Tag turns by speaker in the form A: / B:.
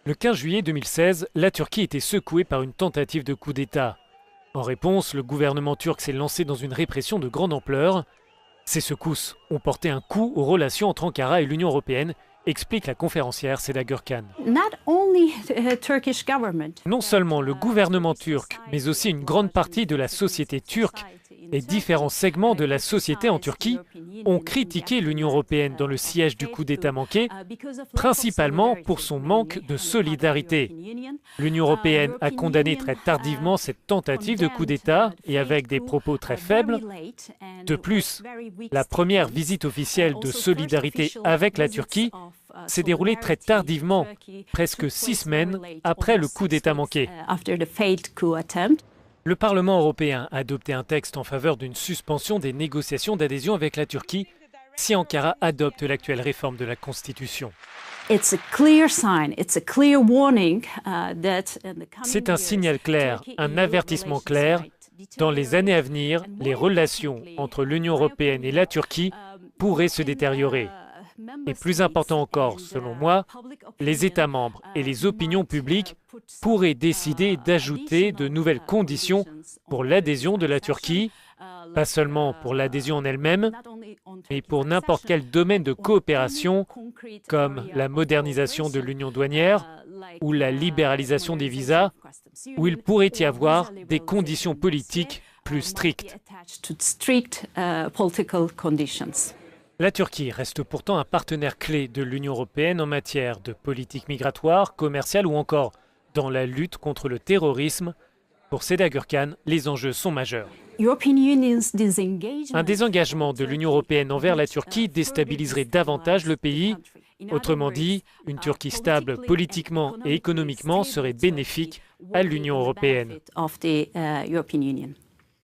A: Le 15 juillet 2016, la Turquie était secouée par une tentative de coup d'État. En réponse, le gouvernement turc s'est lancé dans une répression de grande ampleur. Ces secousses ont porté un coup aux relations entre Ankara et l'Union européenne, explique la conférencière Seda Gürkan. Non seulement le gouvernement turc, mais aussi une grande partie de la société turque et différents segments de la société en Turquie ont critiqué l'Union européenne dans le siège du coup d'État manqué, principalement pour son manque de solidarité. L'Union européenne a condamné très tardivement cette tentative de coup d'État et avec des propos très faibles. De plus, la première visite officielle de solidarité avec la Turquie s'est déroulée très tardivement, presque 6 semaines après le coup d'État manqué. Le Parlement européen a adopté un texte en faveur d'une suspension des négociations d'adhésion avec la Turquie si Ankara adopte l'actuelle réforme de la Constitution. C'est un signal clair, un avertissement clair. Dans les années à venir, les relations entre l'Union européenne et la Turquie pourraient se détériorer. Et plus important encore, selon moi, les États membres et les opinions publiques pourraient décider d'ajouter de nouvelles conditions pour l'adhésion de la Turquie, pas seulement pour l'adhésion en elle-même, mais pour n'importe quel domaine de coopération, comme la modernisation de l'union douanière ou la libéralisation des visas, où il pourrait y avoir des conditions politiques plus strictes. La Turquie reste pourtant un partenaire clé de l'Union européenne en matière de politique migratoire, commerciale ou encore dans la lutte contre le terrorisme. Pour Seda Gürkan, les enjeux sont majeurs. Un désengagement de l'Union européenne envers la Turquie déstabiliserait davantage le pays. Autrement dit, une Turquie stable politiquement et économiquement serait bénéfique à l'Union européenne.